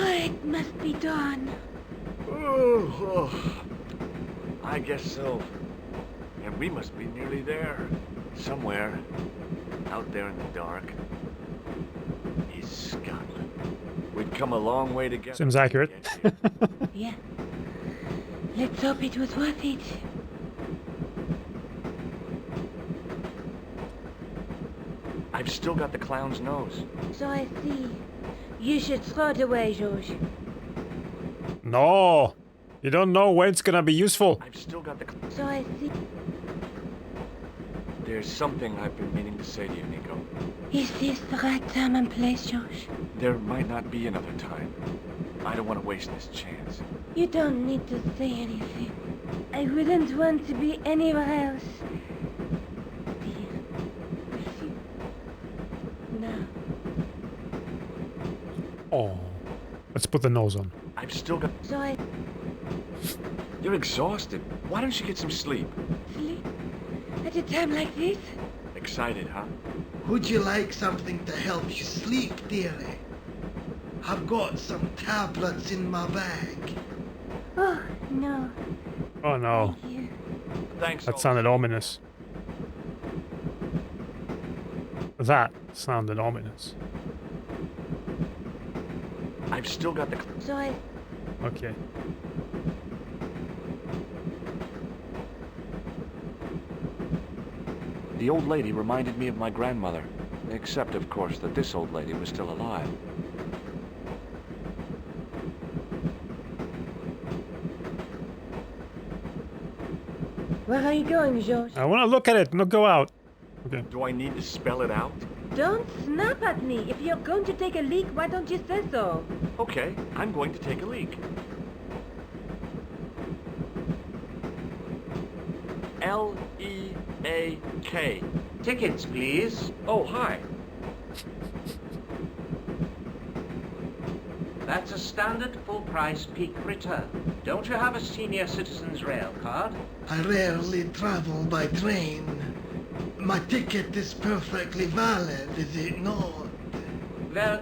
it must be dawn. Oh, I guess so. And we must be nearly there. Somewhere out there in the dark is Scotland. We've come a long way together. Seems accurate. Yeah. Let's hope it was worth it. I've still got the clown's nose. So I see. You should throw it away, George. No, you don't know when it's gonna be useful. I've still got the... So I see. There's something I've been meaning to say to you, Nico. Is this the right time and place, George? There might not be another time. I don't want to waste this chance. You don't need to say anything. I wouldn't want to be anywhere else. Dear, with you. Now. Oh, let's put the nose on. I've still got... So I You're exhausted. Why don't you get some sleep? sleep at a time like this? Excited, huh? Would you like something to help you sleep, dearie? I've got some tablets in my bag. Oh, no. Oh no, Thank you. Thanks. that sounded ominous. That sounded ominous. I've still got the... So I Okay. The old lady reminded me of my grandmother. Except, of course, that this old lady was still alive. Where are you going, George? I want to look at it, not go out. Okay. Do I need to spell it out? Don't snap at me. If you're going to take a leak, why don't you say so? Okay, I'm going to take a leak. L-E-A-K. Tickets, please. Oh, hi. That's a standard full-price peak return. Don't you have a senior citizen's rail card? I rarely travel by train. My ticket is perfectly valid, is it not? Well,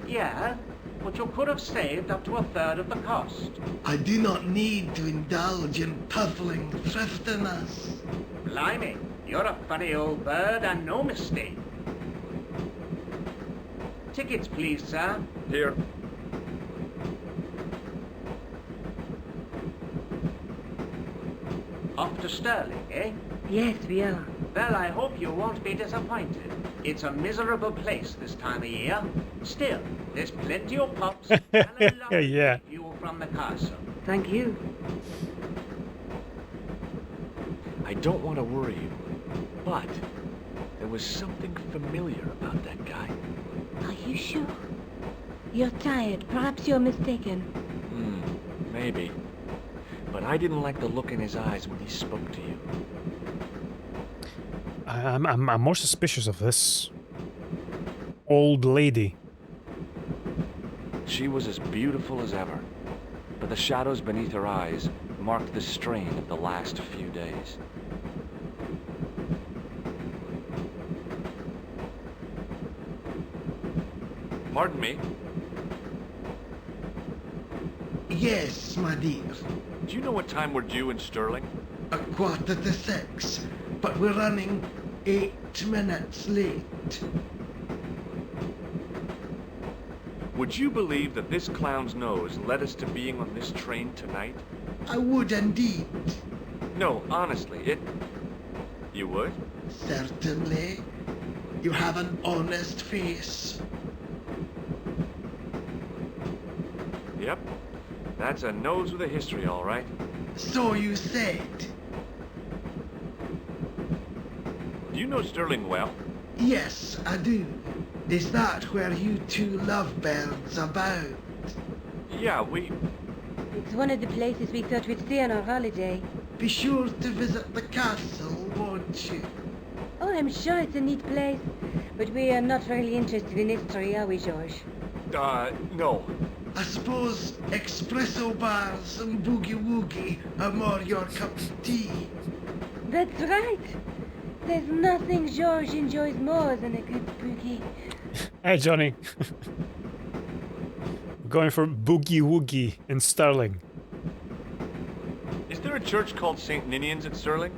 yeah, but you could have saved up to a third of the cost. I do not need to indulge in puffling thriftiness. Blimey, you're a funny old bird and no mistake. Tickets, please, sir. Here. Off to Stirling, eh? Yes, we are. Well, I hope you won't be disappointed. It's a miserable place this time of year. Still, there's plenty of pubs and a lovely Yeah. view from the castle. Thank you. I don't want to worry you, but there was something familiar about that guy. Are you sure? You're tired. Perhaps you're mistaken. Maybe. But I didn't like the look in his eyes when he spoke to you. I'm more suspicious of this old lady. She was as beautiful as ever, but the shadows beneath her eyes marked the strain of the last few days. Pardon me. Yes, my dear. Do you know what time we're due in Stirling? 6:15, but we're running 8 minutes late. Would you believe that this clown's nose led us to being on this train tonight? I would indeed. No, honestly, You would? Certainly. You have an honest face. Yep. That's a nose with a history, all right. So you said. Do you know Stirling well? Yes, I do. Is that where you two lovebirds about? Yeah, we... It's one of the places we thought we'd stay on our holiday. Be sure to visit the castle, won't you? Oh, I'm sure it's a neat place. But we are not really interested in history, are we, George? No. I suppose espresso bars and boogie-woogie are more your cup of tea. That's right. There's nothing George enjoys more than a good boogie. Hey, Johnny. We're going for Boogie Woogie in Sterling. Is there a church called St. Ninian's at Sterling?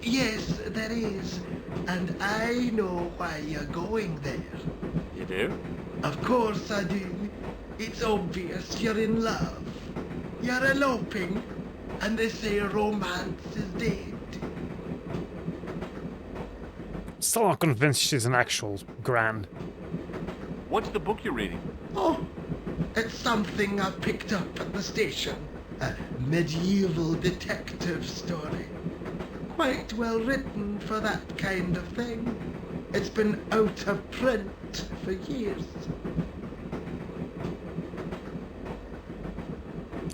Yes, there is. And I know why you're going there. You do? Of course I do. It's obvious you're in love. You're eloping, and they say romance is dead. Still not convinced she's an actual gran. What's the book you're reading? Oh, it's something I picked up at the station. A medieval detective story. Quite well written for that kind of thing. It's been out of print for years.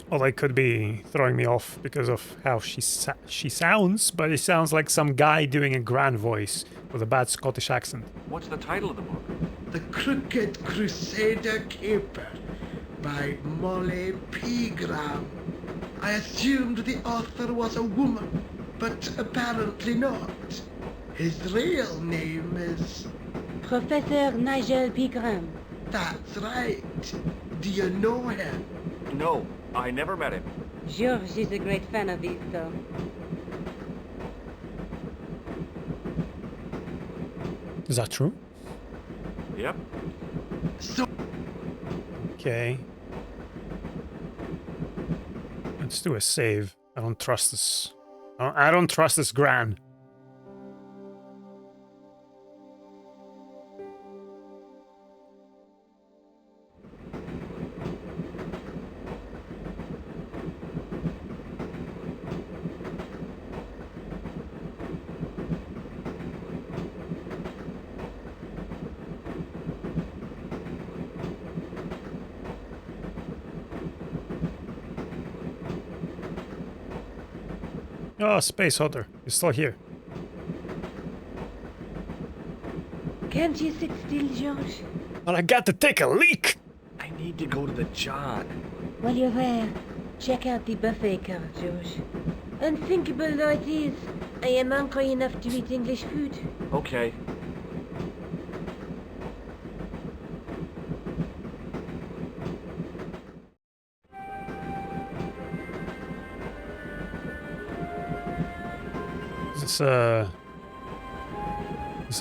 Well, they could be throwing me off because of how she sounds, but it sounds like some guy doing a gran voice with a bad Scottish accent. What's the title of the book? The Crooked Crusader Caper by Molly Pegram. I assumed the author was a woman, but apparently not. His real name is... Professor Nigel Pegram. That's right. Do you know him? No, I never met him. George is a great fan of his, though. Is that true? Yep. So Okay. Let's do a save. I don't trust this. I don't trust this gran. Oh, Speiss Autarr, you're still here. Can't you sit still, George? But I got to take a leak! I need to go to the John. While you're there, check out the buffet car, George. Unthinkable though it is, I am hungry enough to eat English food. Okay. Is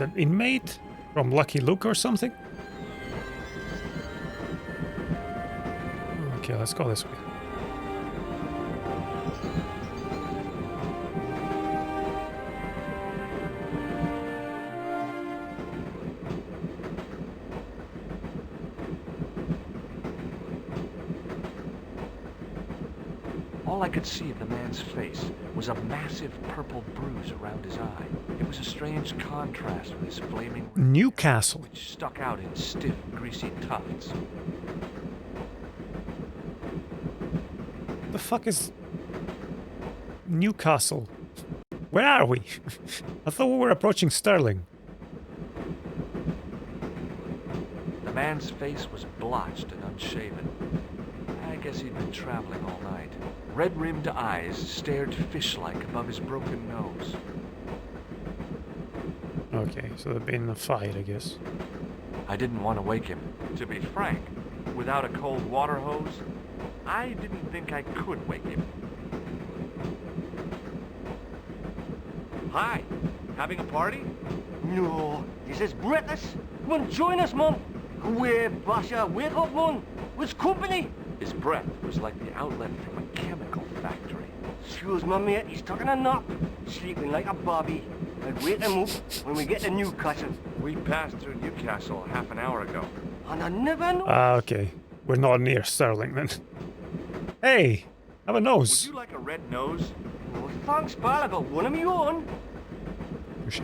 an inmate from Lucky Luke or something? Okay, let's go this way. All I could see of the man's face was a massive purple bruise around his eye. It was a strange contrast with his flaming red hair, Newcastle. which stuck out in stiff, greasy tufts. The fuck is Newcastle? Where are we? I thought we were approaching Sterling. The man's face was blotched and unshaven. I guess he'd been traveling all night. Red-rimmed eyes stared fish-like above his broken nose. Okay, so there'd been a fight, I guess. I didn't want to wake him. To be frank, without a cold water hose, I didn't think I could wake him. Hi, having a party? No, this is British. Come on, join us, man. Away, Basha, wake up, man. What's company? His breath was like the outlet from a chemical factory. Excuse my mate, he's taking a nap. Sleeping like a bobby. I'll wake him up when we get to Newcastle. We passed through Newcastle half an hour ago. And I never know. Ah, okay. We're not near Sterling then. Hey, have a Would nose. you like a red nose? No thanks, pal. I got one of my own. Touche.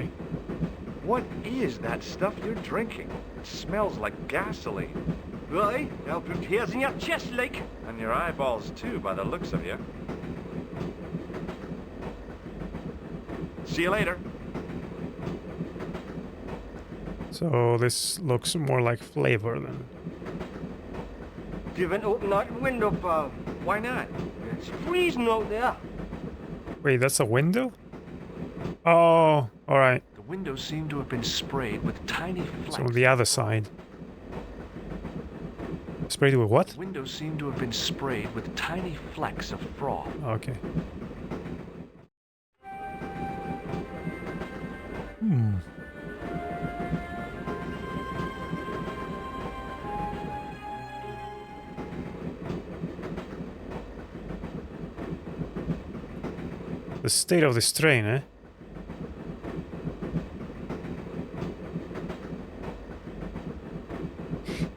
What is that stuff you're drinking? It smells like gasoline. Right, I'll put hairs in your chest, like. And your eyeballs too, by the looks of you. See you later. So this looks more like flavor then. You haven't opened that window, pal. Why not? It's freezing out there. Wait, that's a window? Oh, alright. The windows seem to have been sprayed with tiny So flecks. the other side. Sprayed with what? Windows seem to have been sprayed with tiny flecks of froth. Okay. Hmm. The state of this train, eh?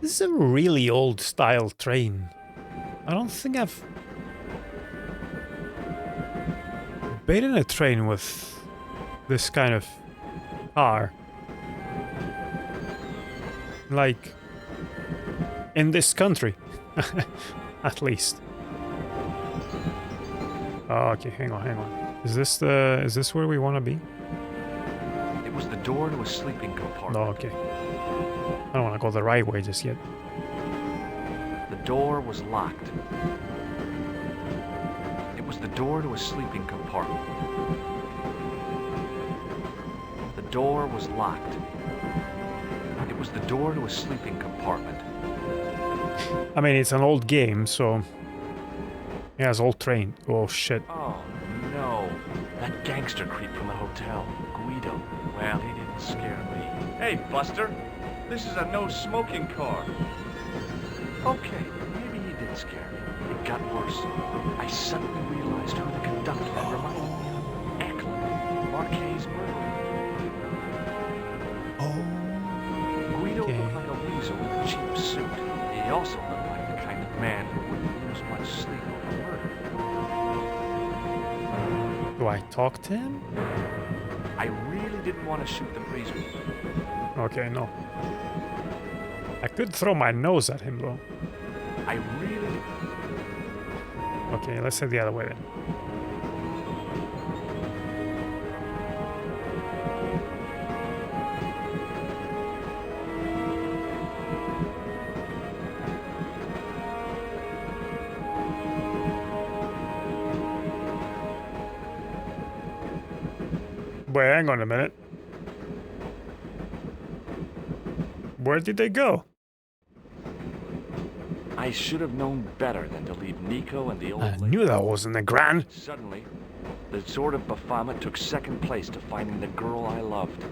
This is a really old style train. I don't think I've been in a train with this kind of car. Like, in this country, at least. Oh, okay, hang on. Is this where we want to be? It was the door to a sleeping compartment. No, okay. I don't want to go the right way just yet. The door was locked. It was the door to a sleeping compartment. The door was locked. It was the door to a sleeping compartment. I mean, it's an old game, so... Yeah, it's old train. Oh, shit. Oh, no. That gangster creep from the hotel, Guido. Well, he didn't scare me. Hey, Buster. This is a no-smoking car. Okay, maybe he did scare me. It got worse. I suddenly realized who the conductor reminded me of. Eklund, Marquet's murderer. Oh. Guido Okay. looked like a weasel in a cheap suit. He also looked like the kind of man who wouldn't lose much sleep over murder. Do I talk to him? I really didn't want to shoot the breeze. Okay, no. I could throw my nose at him, though. I really... Okay, let's head the other way then. Wait, hang on a minute. Where did they go? I should have known better than to leave Nico and the old I lady. knew that wasn't the Grand. Suddenly, the sword of Baphomet took second place to finding the girl I loved.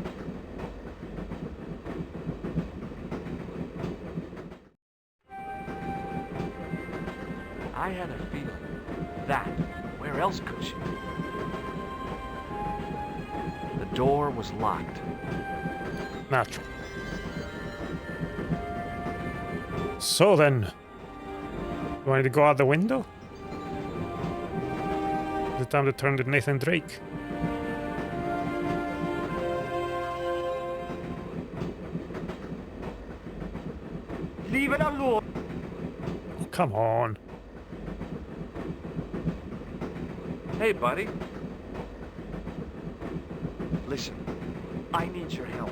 I had a feeling that, where else could she be? The door was locked. Natural. So then, do I need to go out the window? Is it time to turn to Nathan Drake? Leave it alone. Oh, come on. Hey, buddy. Listen, I need your help.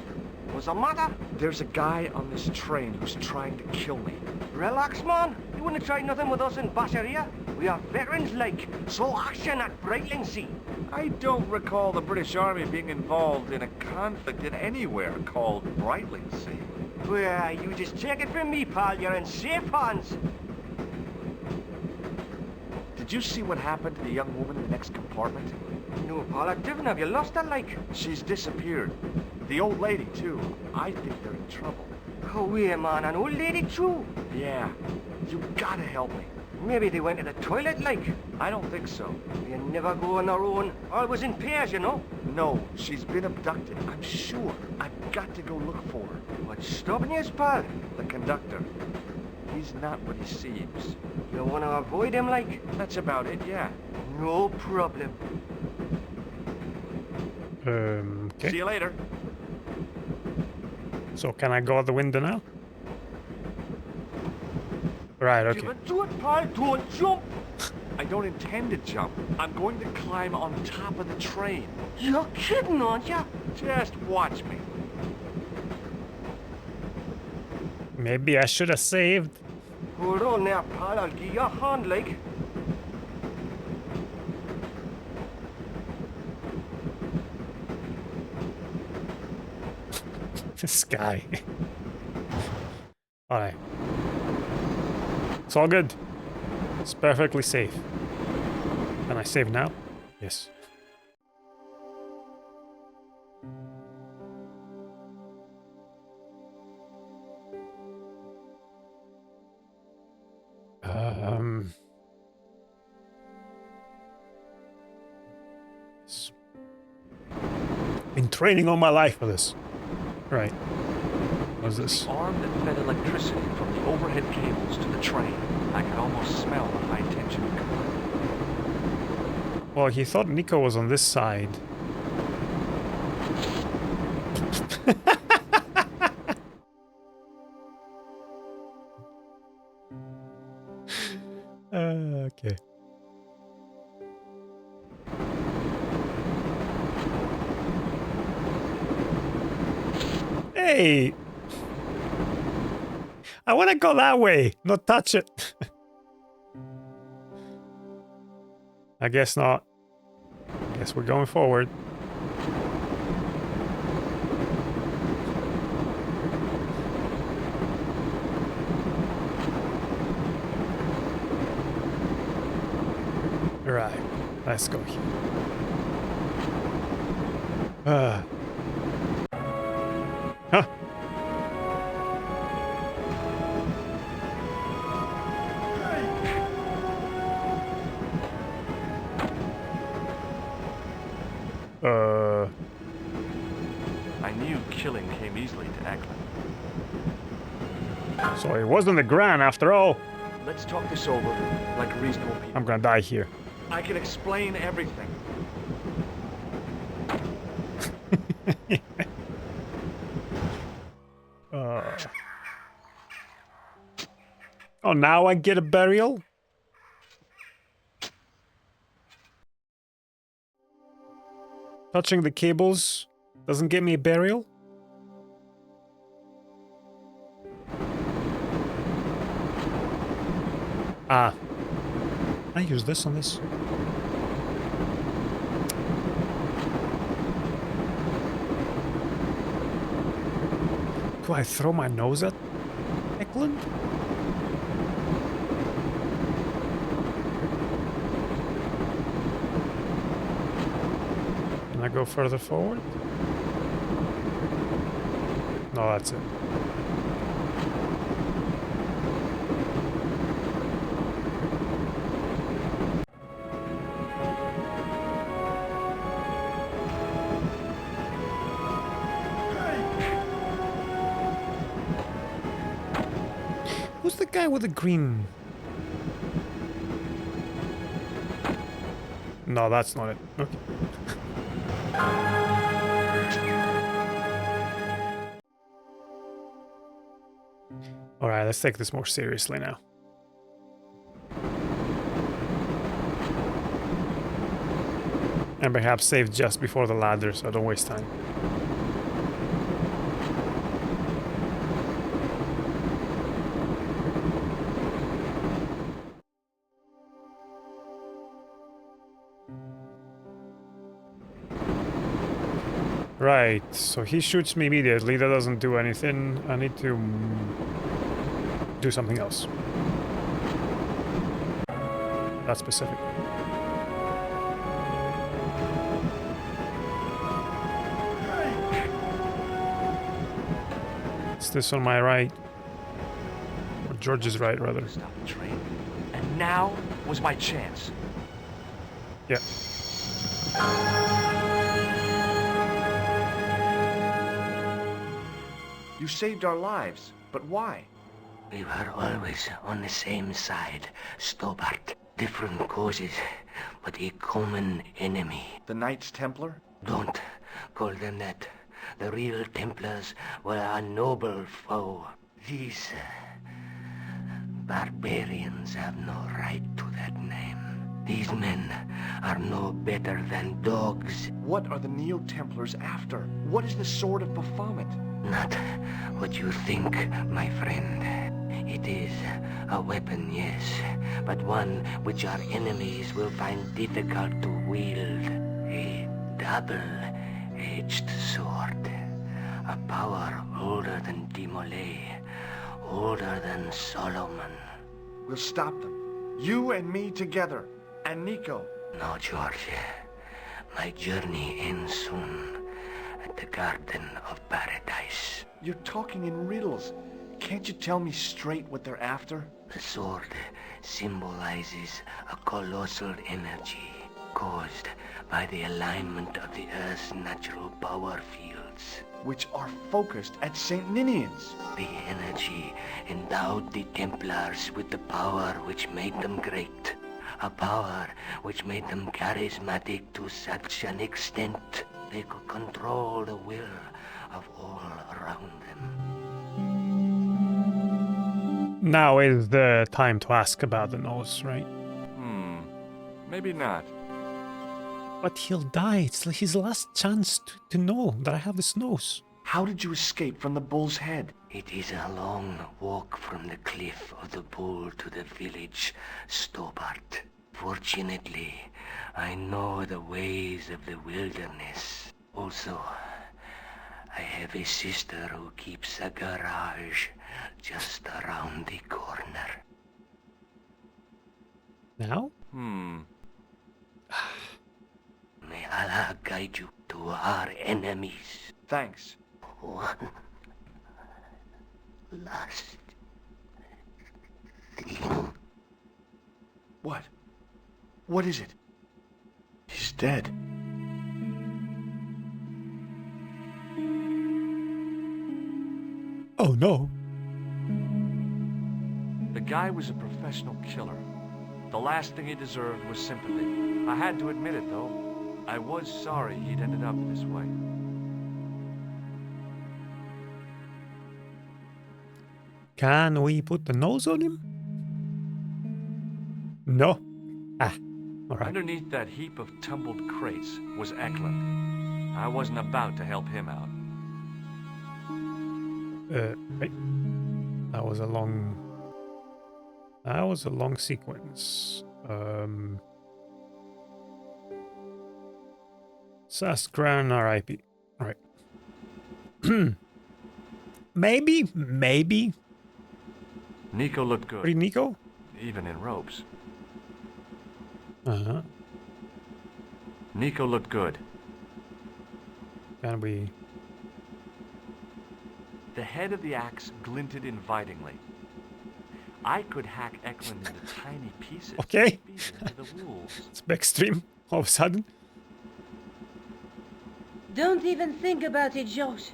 What's the matter? There's a guy on this train who's trying to kill me. Relax, man. You wouldn't try nothing with us in Basharia. We are veterans like, so action at Breitling Sea. I don't recall the British Army being involved in a conflict in anywhere called Brightling Sea. Well, you just take it from me, pal. You're in safe hands. Did you see what happened to the young woman in the next compartment? No, pal, I didn't. Have you lost her, like? She's disappeared. The old lady, too. I think they're in trouble. Oh, yeah, man. An old lady, too. Yeah. You gotta help me. Maybe they went to the toilet, like. I don't think so. You never go on their own. Always in pairs, you know. No, she's been abducted. I'm sure. I've got to go look for her. What's stopping you, pal? The conductor. He's not what he seems. You want to avoid him, like? That's about it, yeah. No problem. Okay. See you later. So can I go out the window now? Right, okay. Give it to it, pal. Don't jump. I don't intend to jump. I'm going to climb on top of the train. You're kidding, aren't you? Just watch me. Maybe I should have saved. Hold on there, pal. I'll give you a hand, like. This guy. Alright. It's all good. It's perfectly safe. Can I save now? Yes. Yes. Been training all my life for this. Right. What's this? The arm that fed electricity from the overhead cables to the train. I could almost smell the high tension current. Well, he thought Nico was on this side. Okay. Hey! I want to go that way, not touch it. I guess not. Guess we're going forward. Right, let's go here. Huh. I knew killing came easily to Eklund. So it wasn't the Gran after all. Let's talk this over like reasonable people. I'm gonna die here. I can explain everything. Oh, now I get a burial? Touching the cables doesn't get me a burial? Ah. Can I use this on this? Do I throw my nose at Eklund? Can I go further forward? No, that's it. Who's the guy with the green? No, that's not it. Okay. Alright, let's take this more seriously now. And perhaps save just before the ladder so I don't waste time. Right, so he shoots me immediately, that doesn't do anything. I need to do something else. That's specific. Is this on my right? Or George's right, rather. Stop the train. And now was my chance. Yeah. You saved our lives, but why? We were always on the same side, Stobart. Different causes, but a common enemy. The Knights Templar? Don't call them that. The real Templars were a noble foe. These barbarians have no right to that name. These men are no better than dogs. What are the Neo-Templars after? What is the Sword of Baphomet? Not what you think, my friend. It is a weapon, yes, but one which our enemies will find difficult to wield. A double-edged sword. A power older than Dimolay, older than Solomon. We'll stop them. You and me together. And Nico. No, George. My journey ends soon at the Garden of Paradise. You're talking in riddles. Can't you tell me straight what they're after? The sword symbolizes a colossal energy caused by the alignment of the Earth's natural power fields. Which are focused at St. Ninian's. The energy endowed the Templars with the power which made them great. A power which made them charismatic to such an extent they could control the will of all around them. Now is the time to ask about the nose, right? Maybe not. But he'll die. It's his last chance to know that I have this nose. How did you escape from the bull's head? It is a long walk from the cliff of the bull to the village Stobart. Fortunately, I know the ways of the wilderness. Also, I have a sister who keeps a garage just around the corner. Now? May Allah guide you to our enemies. Thanks. One last thing. What? What is it? He's dead. Oh no. The guy was a professional killer. The last thing he deserved was sympathy. I had to admit it, though. I was sorry he'd ended up this way. Can we put the nose on him? No. Ah, alright. Underneath that heap of tumbled crates was Eklund. I wasn't about to help him out. Right. That was a long sequence. Sasgran RIP. Alright. Maybe. Nico looked Pretty good, Nico? even in ropes. Uh-huh. Nico looked good. Can we... The head of the axe glinted invitingly. I could hack Eklund into tiny pieces. Okay. And feed them to the wolves. It's backstream all of a sudden. Don't even think about it, Josh.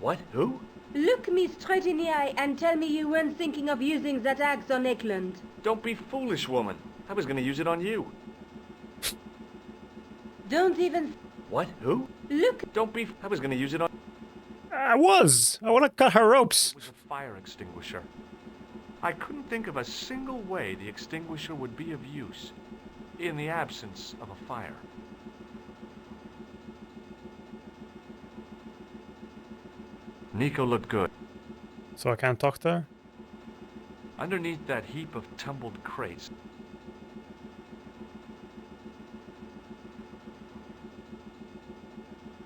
What? Who? Look me straight in the eye and tell me you weren't thinking of using that axe on Eklund. Don't be foolish, woman. I was gonna use it on you. Don't even... What? Who? Look... Don't be... I was gonna use it on... I want to cut her ropes. It was a fire extinguisher. I couldn't think of a single way the extinguisher would be of use in the absence of a fire. Nico looked good. So I can't talk to her? Underneath that heap of tumbled crates.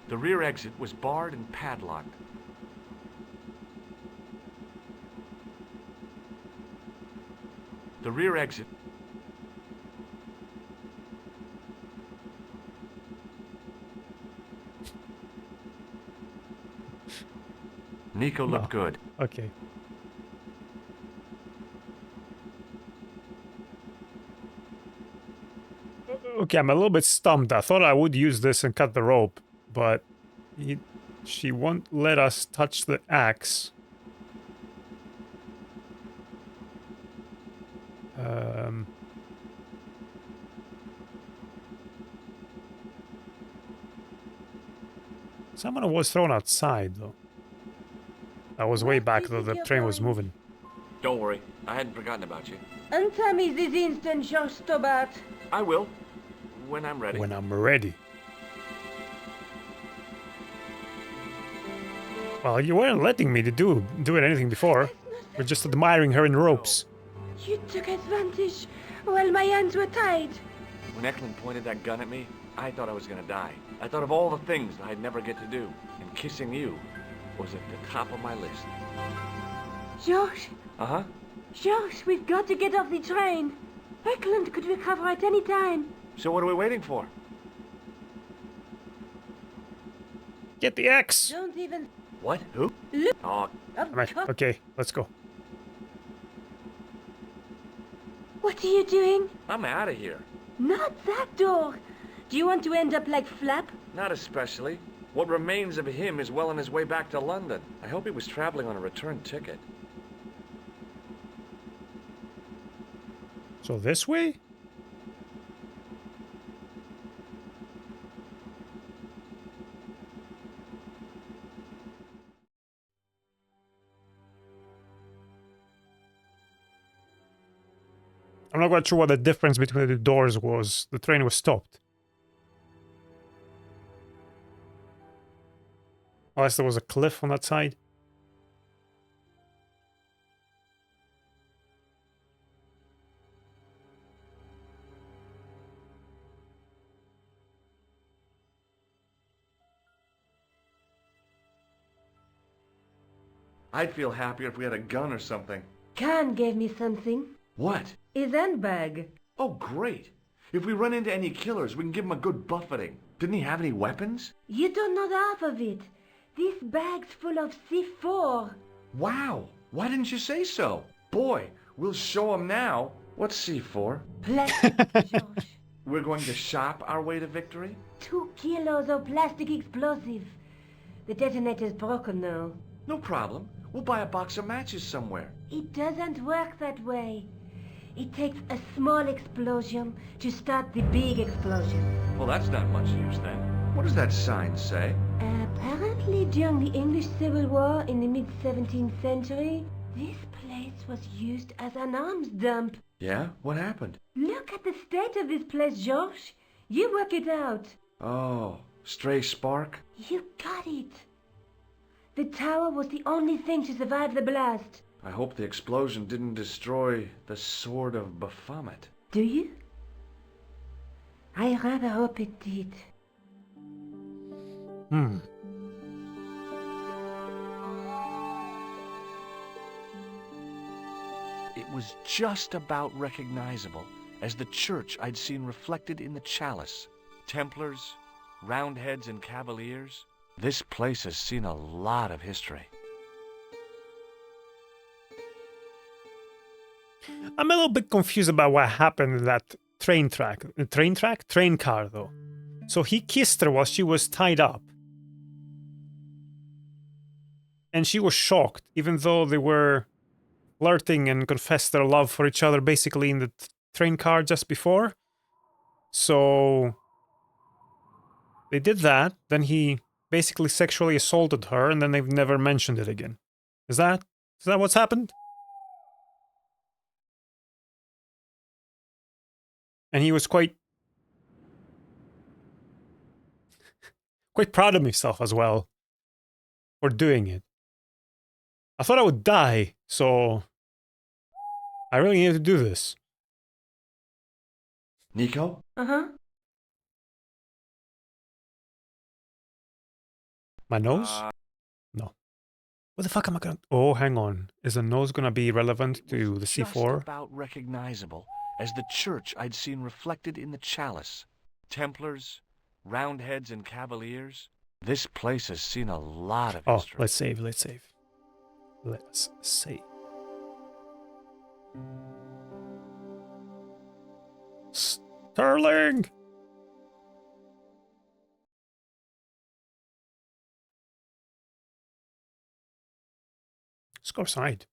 The rear exit was barred and padlocked. The rear exit... Nico looked good. Okay. Okay, I'm a little bit stumped. I thought I would use this and cut the rope, but she won't let us touch the axe. Someone was thrown outside, though. That was way back, though the train was moving. Don't worry, I hadn't forgotten about you. Answer me this instant, Josh Stobart. I will, when I'm ready. When I'm ready. Well, you weren't letting me to do anything before. We're just admiring her in ropes. You took advantage while my hands were tied. When Eklund pointed that gun at me, I thought I was gonna die. I thought of all the things that I'd never get to do, and kissing you was at the top of my list. Josh, Uh-huh. George, we've got to get off the train. Eklund could recover at any time. So what are we waiting for? Get the X! Don't even What? Who? look. Oh, Right, okay, let's go. What are you doing? I'm out of here. Not that door. Do you want to end up like Flap? Not especially. What remains of him is well on his way back to London. I hope he was traveling on a return ticket. So this way? I'm not quite sure what the difference between the doors was. The train was stopped. Unless there was a cliff on that side. I'd feel happier if we had a gun or something. Khan gave me something. What? His handbag. Oh, great. If we run into any killers, we can give them a good buffeting. Didn't he have any weapons? You don't know the half of it. This bag's full of C4. Wow. Why didn't you say so? Boy, we'll show them now. What's C4? Plastic, George. We're going to shop our way to victory? 2 kilos of plastic explosive. The detonator's broken now. No problem. We'll buy a box of matches somewhere. It doesn't work that way. It takes a small explosion to start the big explosion. Well, that's not much use then. What does that sign say? Apparently during the English Civil War in the mid-17th century, this place was used as an arms dump. Yeah? What happened? Look at the state of this place, George. You work it out. Oh, stray spark? You got it. The tower was the only thing to survive the blast. I hope the explosion didn't destroy the Sword of Baphomet. Do you? I rather hope it did. It was just about recognizable as the church I'd seen reflected in the chalice. Templars, Roundheads, and Cavaliers. This place has seen a lot of history. I'm a little bit confused about what happened in that train track. Train car, though. So he kissed her while she was tied up. And she was shocked, even though they were flirting and confessed their love for each other basically in the train car just before. So they did that, then he basically sexually assaulted her, and then they've never mentioned it again. Is that what's happened? And he was quite proud of himself as well for doing it. I thought I would die, so I really needed to do this. Nico? Uh-huh. My nose? No. What the fuck am I gonna... Oh, hang on. Is the nose gonna be relevant to the C4? Just about recognizable as the church I'd seen reflected in the chalice. Templars, Roundheads, and Cavaliers. This place has seen a lot of history. Oh, let's save. Let's save. Sterling! Let's go outside.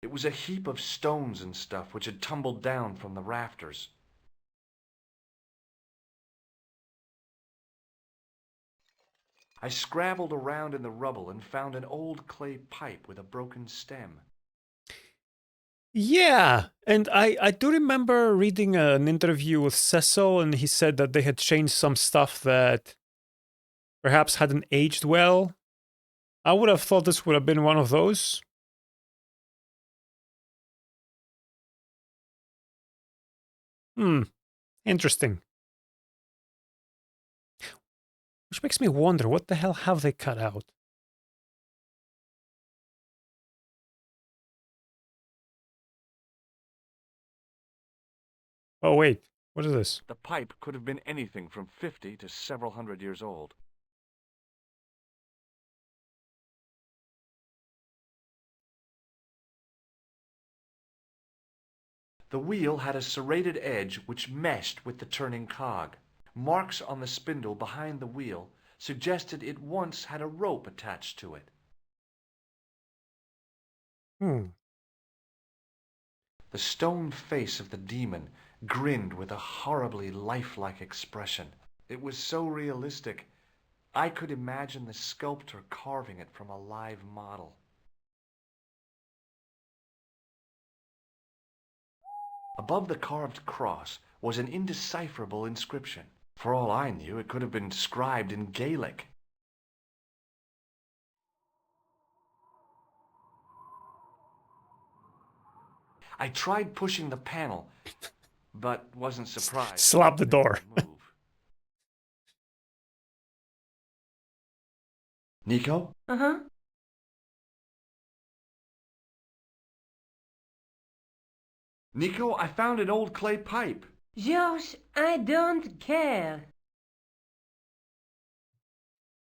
It was a heap of stones and stuff which had tumbled down from the rafters. I scrabbled around in the rubble and found an old clay pipe with a broken stem. Yeah, and I do remember reading an interview with Cecil, and he said that they had changed some stuff that perhaps hadn't aged well. I would have thought this would have been one of those. Interesting. Which makes me wonder, what the hell have they cut out? Oh wait, what is this? The pipe could have been anything from 50 to several hundred years old. The wheel had a serrated edge which meshed with the turning cog. Marks on the spindle behind the wheel suggested it once had a rope attached to it. The stone face of the demon grinned with a horribly lifelike expression. It was so realistic, I could imagine the sculptor carving it from a live model. Above the carved cross was an indecipherable inscription. For all I knew, it could have been scribed in Gaelic. I tried pushing the panel, but wasn't surprised. Slap the door. Nico? Uh-huh. Nico, I found an old clay pipe. George, I don't care.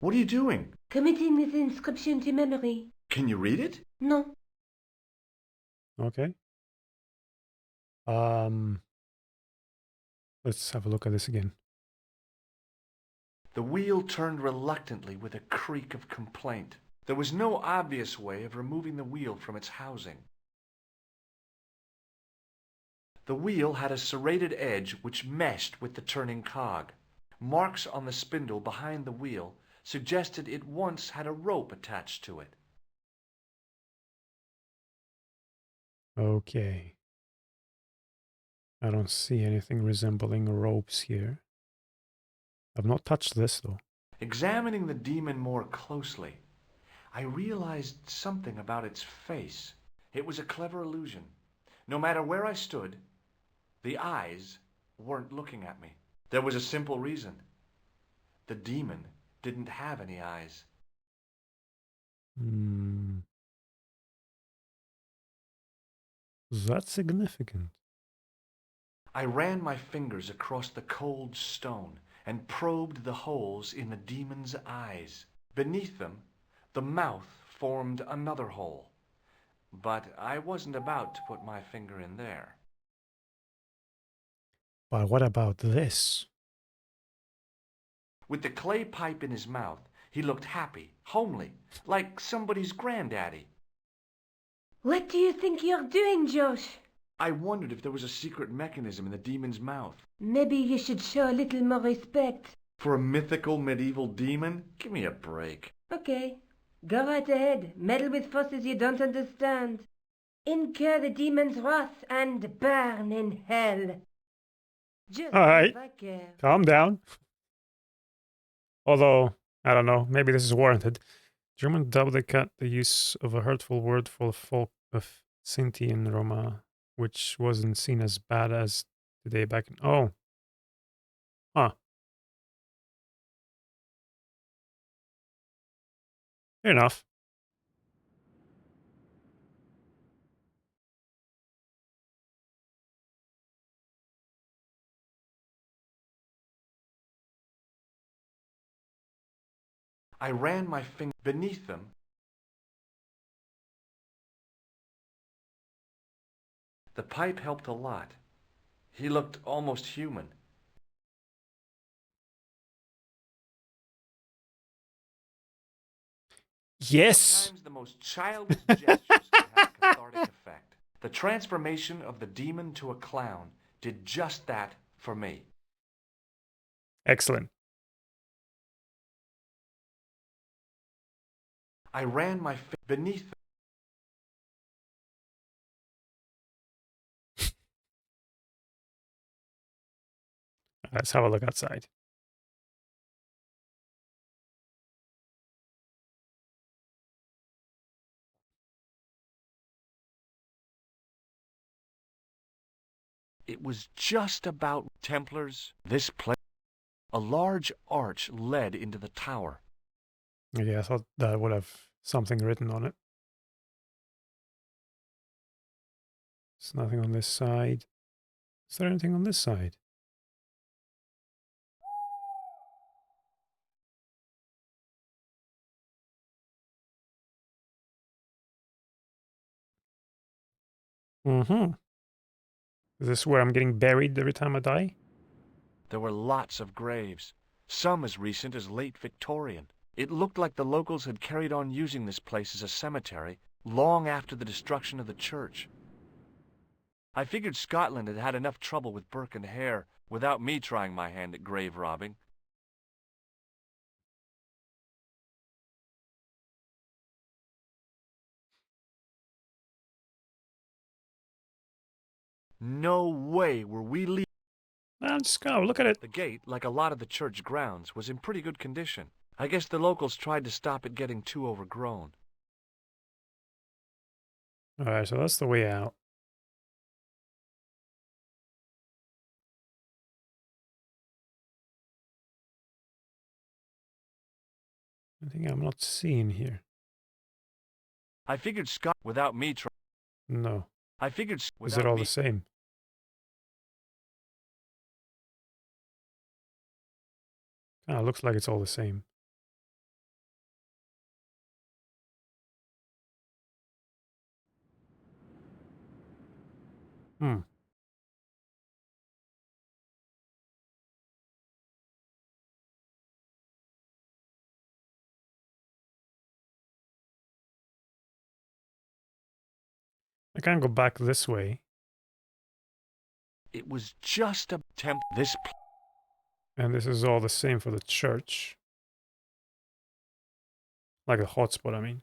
What are you doing? Committing this inscription to memory. Can you read it? No. Okay. Let's have a look at this again. The wheel turned reluctantly with a creak of complaint. There was no obvious way of removing the wheel from its housing. The wheel had a serrated edge which meshed with the turning cog. Marks on the spindle behind the wheel suggested it once had a rope attached to it. Okay. I don't see anything resembling ropes here. I've not touched this though. Examining the demon more closely, I realized something about its face. It was a clever illusion. No matter where I stood, the eyes weren't looking at me. There was a simple reason. The demon didn't have any eyes. That's significant. I ran my fingers across the cold stone and probed the holes in the demon's eyes. Beneath them, the mouth formed another hole. But I wasn't about to put my finger in there. But what about this? With the clay pipe in his mouth, he looked happy, homely, like somebody's granddaddy. What do you think you're doing, Josh? I wondered if there was a secret mechanism in the demon's mouth. Maybe you should show a little more respect. For a mythical medieval demon? Give me a break. Okay, go right ahead. Meddle with forces you don't understand. Incur the demon's wrath and burn in hell. Just All right, like I care. calm down. Although, I don't know, maybe this is warranted. German doubly cut the use of a hurtful word for the folk of Sinti and Roma, which wasn't seen as bad as today back in... Oh. Huh. Fair enough. I ran my finger beneath them. The pipe helped a lot. He looked almost human. Yes. Sometimes the most childish gestures can have a cathartic effect. The transformation of the demon to a clown did just that for me. Excellent. I ran my finger beneath them. Let's have a look outside. It was just about Templars. This place. A large arch led into the tower. Yeah, I thought that would have something written on it. There's nothing on this side. Is there anything on this side? Mm-hmm. Is this where I'm getting buried every time I die? There were lots of graves, some as recent as late Victorian. It looked like the locals had carried on using this place as a cemetery long after the destruction of the church. I figured Scotland had had enough trouble with Burke and Hare without me trying my hand at grave robbing. No way were we leaving. Let's go, look at it. The gate, like a lot of the church grounds, was in pretty good condition. I guess the locals tried to stop it getting too overgrown. Alright, so that's the way out. I think I'm not seeing here. I figured Scott without me trying. No. I figured Is without it all me. the same? Ah, looks like it's all the same. Hmm. I can't go back this way. It was just a this. And this is all the same for the church. Like the hotspot, I mean.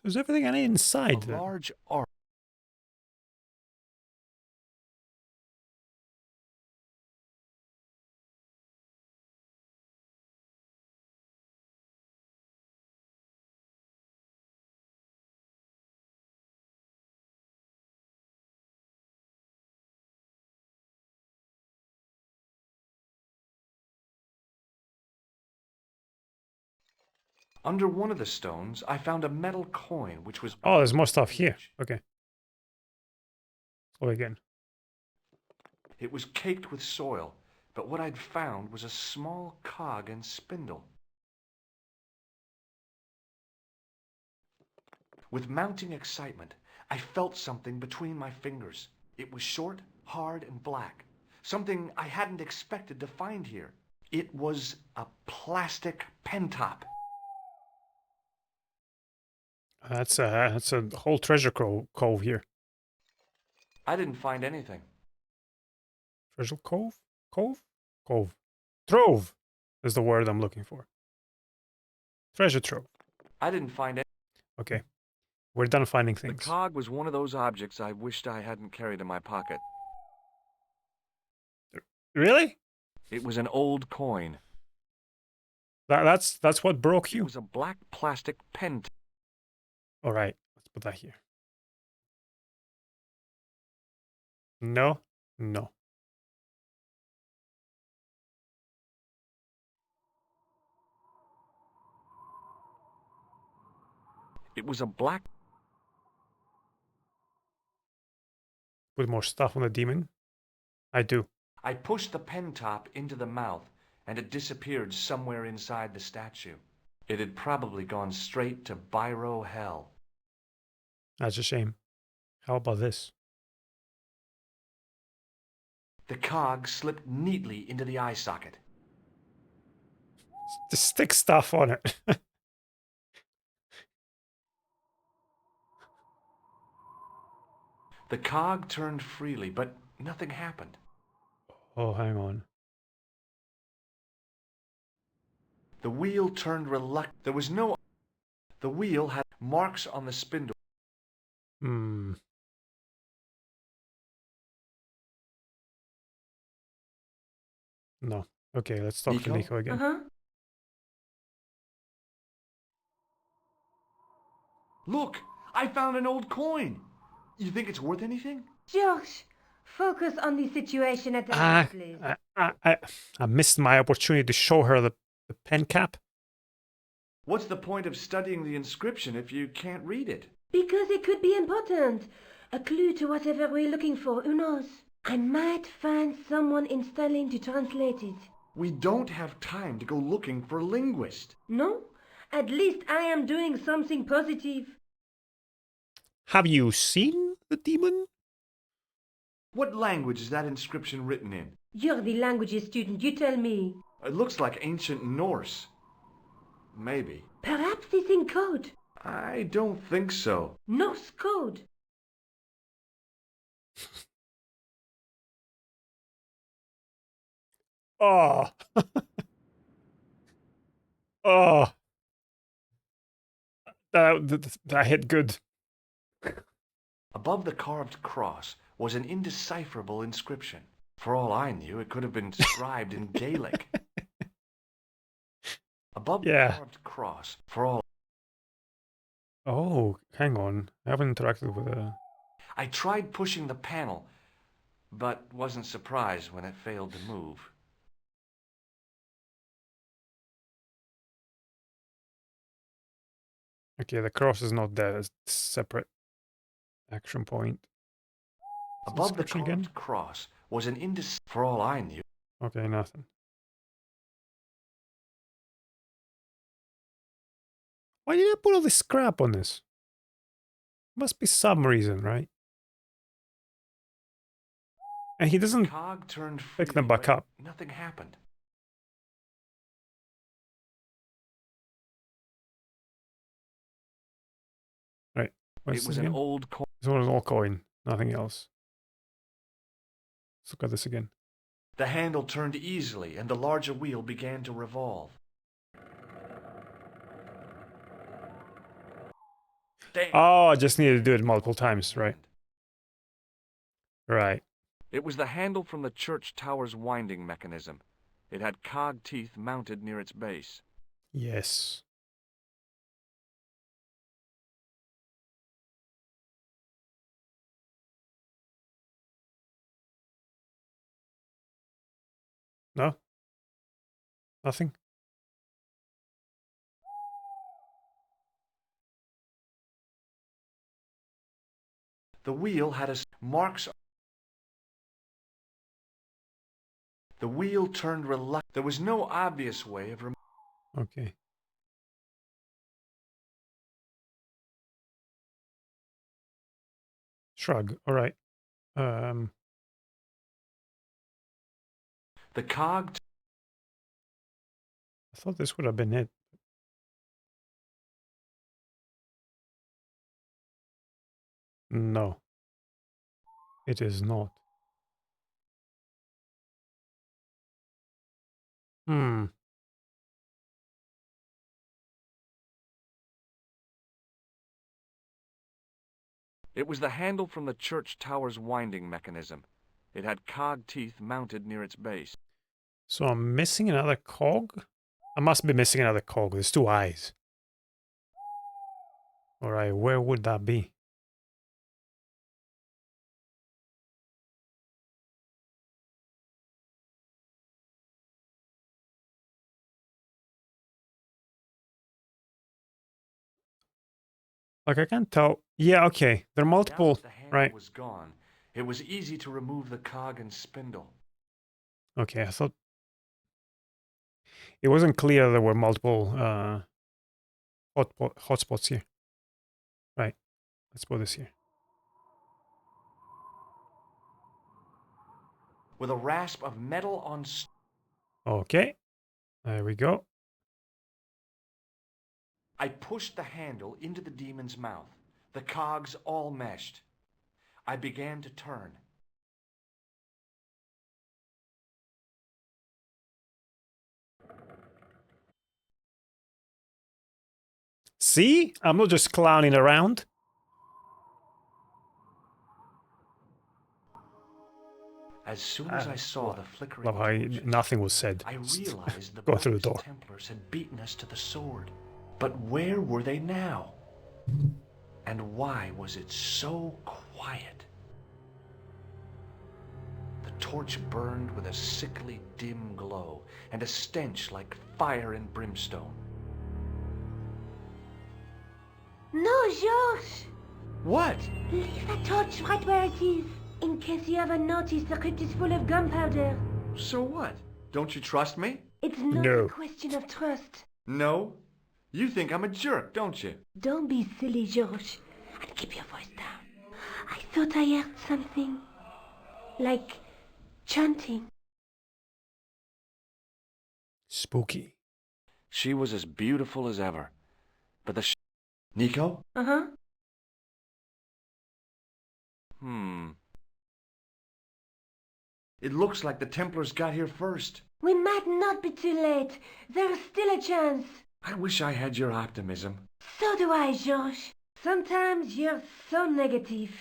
So is everything I need inside A then? large arch. Under one of the stones, I found a metal coin, which was... Oh, there's more stuff here. Okay. Oh, again. It was caked with soil, but what I'd found was a small cog and spindle. With mounting excitement, I felt something between my fingers. It was short, hard, and black. Something I hadn't expected to find here. It was a plastic pen top. That's a whole treasure cove here. I didn't find anything. Treasure cove? Cove? Cove. Trove is the word I'm looking for. Treasure trove. I didn't find any. Okay. We're done finding The things. cog was one of those objects I wished I hadn't carried in my pocket. Really? It was an old coin. That's what broke It you? was a black plastic pen. Alright, let's put that here. No? No. It was a black... Put more stuff on the demon? I do. I pushed the pen top into the mouth, and it disappeared somewhere inside the statue. It had probably gone straight to Biro Hell. That's a shame. How about this? The cog slipped neatly into the eye socket. Just stick stuff on it. The cog turned freely, but nothing happened. Oh, hang on. The wheel turned reluctant. There was no... The wheel had marks on the spindle. Hmm. No. Okay, let's talk to Nico again. Uh-huh. Look, I found an old coin. You think it's worth anything? George, focus on the situation at Ah, hand, please. I missed my opportunity to show her the pen cap. What's the point of studying the inscription if you can't read it? Because it could be important. A clue to whatever we're looking for, who knows? I might find someone installing to translate it. We don't have time to go looking for a linguist. No? At least I am doing something positive. Have you seen the demon? What language is that inscription written in? You're the languages student, you tell me. It looks like ancient Norse. Maybe. Perhaps it's in code. I don't think so. Norse code. Oh. Oh. That hit good. Above the carved cross was an indecipherable inscription. For all I knew, it could have been scribed in Gaelic. Above the carved cross, for all... Oh, hang on. I haven't interacted with a... I tried pushing the panel, but wasn't surprised when it failed to move. Okay, the cross is not there. It's a separate action point. Above the carved cross was an for all I knew. Okay, nothing. Why did I put all this crap on this? Must be some reason, right? And he doesn't pick them back up. Nothing happened. Right. It was an old coin. This one was an old coin. Nothing else. Let's look at this again. The handle turned easily, and the larger wheel began to revolve. Oh, I just needed to do it multiple times, right? Right. It was the handle from the church tower's winding mechanism. It had cog teeth mounted near its base. Yes. No? Nothing? The wheel had marks. The wheel turned reluctantly. There was no obvious way of removing. Okay. Shrug. All right. The cog. I thought this would have been it. No. It is not. Hmm. It was the handle from the church tower's winding mechanism. It had cog teeth mounted near its base. So I'm missing another cog? I must be missing another cog. There's two eyes. Alright, where would that be? Like, I can't tell. Yeah, okay. There are multiple, The handle right? was gone. It was easy to remove the cog and spindle. Okay, I thought... It wasn't clear there were multiple hotspots here. Right. Let's put this here. With a rasp of metal on... Okay. There we go. I pushed the handle into the demon's mouth. The cogs all meshed. I began to turn. See? I'm not just clowning around. As soon as I saw the flickering Love how torches, nothing was said. I realized the Go through the Buddhist door. Templars had beaten us to the sword. But where were they now? And why was it so quiet? The torch burned with a sickly dim glow and a stench like fire and brimstone. No, George! What? Leave the torch right where it is. In case you haven't noticed, the crypt is full of gunpowder. So what? Don't you trust me? It's not No. a question of trust. No? You think I'm a jerk, don't you? Don't be silly, George. And keep your voice down. I thought I heard something. Like chanting. Spooky. She was as beautiful as ever. But the Nico? Uh-huh. It looks like the Templars got here first. We might not be too late. There's still a chance. I wish I had your optimism. So do I, George. Sometimes you're so negative.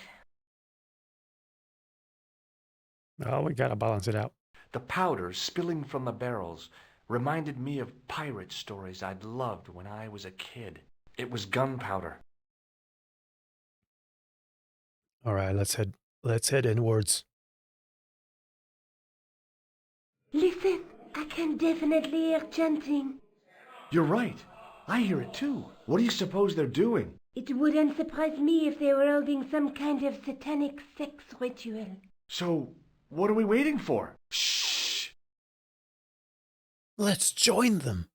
Well, we gotta balance it out. The powder spilling from the barrels reminded me of pirate stories I'd loved when I was a kid. It was gunpowder. All right, let's head inwards. Listen, I can definitely hear chanting. You're right. I hear it too. What do you suppose they're doing? It wouldn't surprise me if they were holding some kind of satanic sex ritual. So, what are we waiting for? Shh! Let's join them.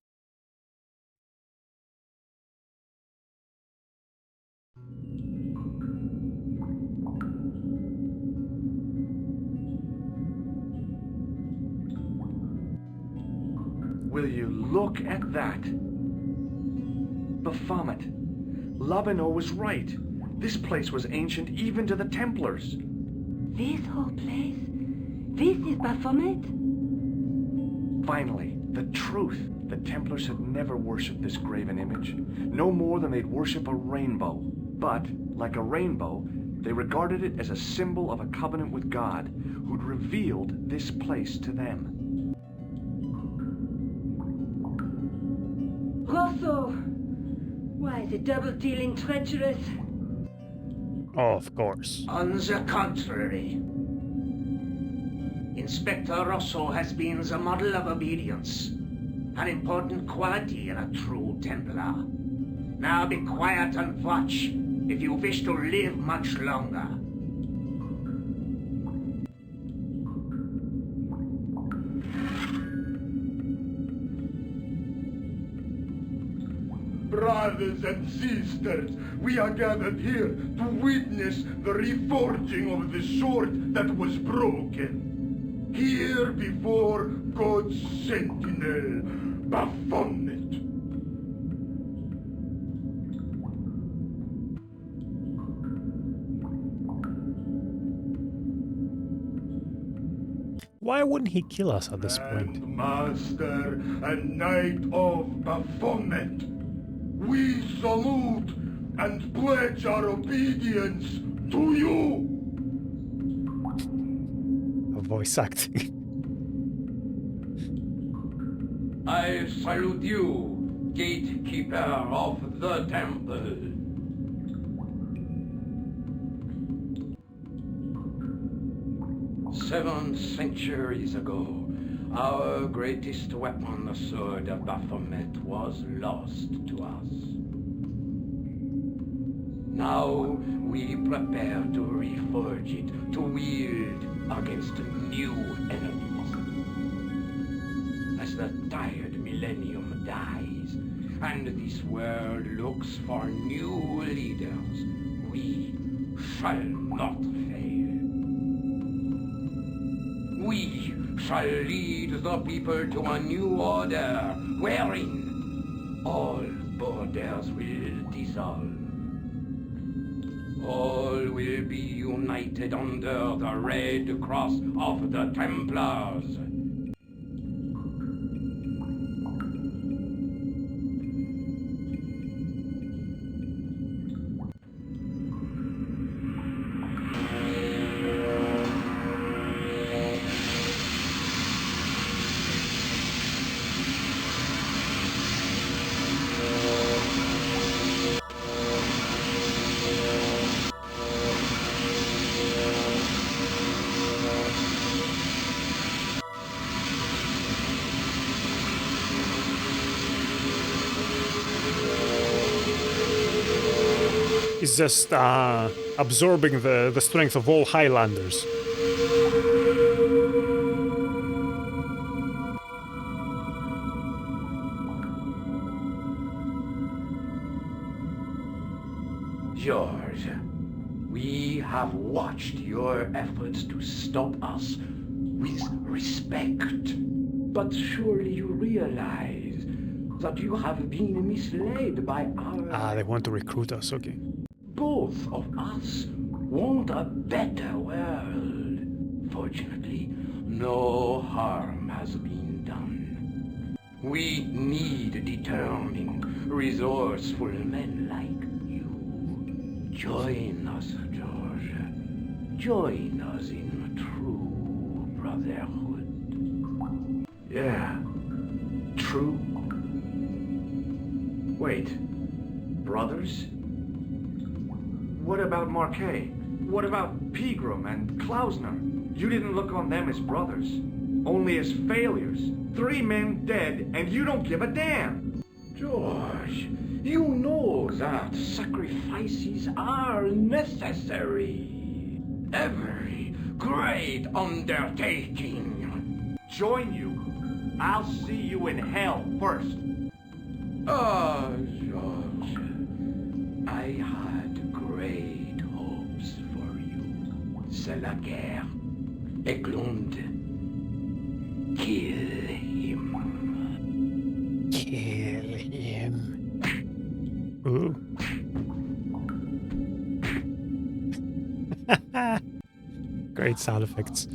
Will you look at that? Baphomet. Labino was right. This place was ancient even to the Templars. This whole place? This is Baphomet? Finally, the truth. The Templars had never worshipped this graven image, no more than they'd worship a rainbow. But, like a rainbow, they regarded it as a symbol of a covenant with God, who'd revealed this place to them. Rosso! Why, the double-dealing treacherous? Oh, of course. On the contrary, Inspector Rosso has been the model of obedience, an important quality in a true Templar. Now be quiet and watch if you wish to live much longer. Brothers and sisters, we are gathered here to witness the reforging of the sword that was broken. Here before God's sentinel, Baphomet. Why wouldn't he kill us at this point? And Master and Knight of Baphomet, we salute and pledge our obedience to you. Voice acting. I salute you, gatekeeper of the temple. Seven centuries ago, our greatest weapon, the sword of Baphomet, was lost to us. Now we prepare to reforge it, to wield against new enemies. As the tired millennium dies, and this world looks for new leaders, we shall not fail. We shall lead the people to a new order, wherein all borders will dissolve. All will be united under the red cross of the Templars. He's just absorbing the strength of all Highlanders. George, we have watched your efforts to stop us with respect. But surely you realize that you have been misled by our... they want to recruit us, okay. Both of us want a better world. Fortunately, no harm has been done. We need determined, resourceful men like you. Join us, George. Join us in true brotherhood. Yeah. True. Wait. Brothers? What about Marquet? What about Pegram and Klausner? You didn't look on them as brothers. Only as failures. 3 men dead, and you don't give a damn! George, you know that sacrifices are necessary. Every great undertaking. Join you. I'll see you in hell first. Ah, George, I had great hopes for you. C'est la guerre. Eglund, kill him. Kill him. Ooh. Great sound effects.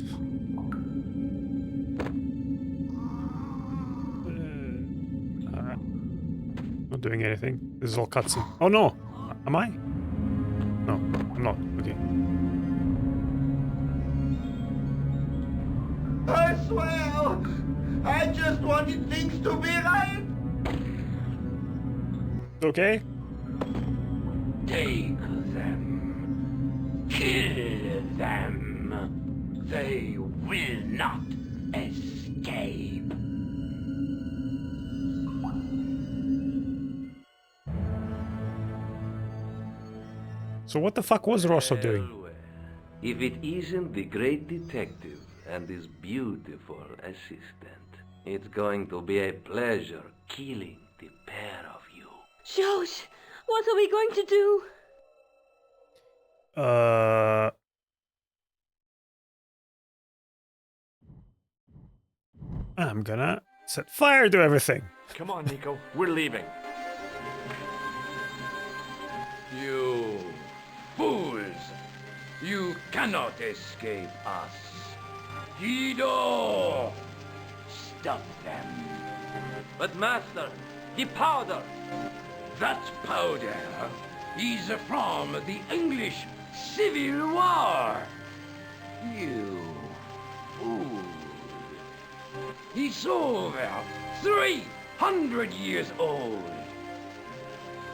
Not doing anything. This is all cutscene. Oh no! Am I? No, I'm not. Okay. I swear, I just wanted things to be right. Okay. Take them. Kill them. They will not escape. So what the fuck was Rosso doing? Well, if it isn't the great detective and his beautiful assistant, it's going to be a pleasure killing the pair of you. Josh, what are we going to do? I'm gonna set fire to everything. Come on, Nico. We're leaving. You fools! You cannot escape us. Guido! Stop them. But master, the powder! That powder is from the English Civil War. You fool. It's over 300 years old.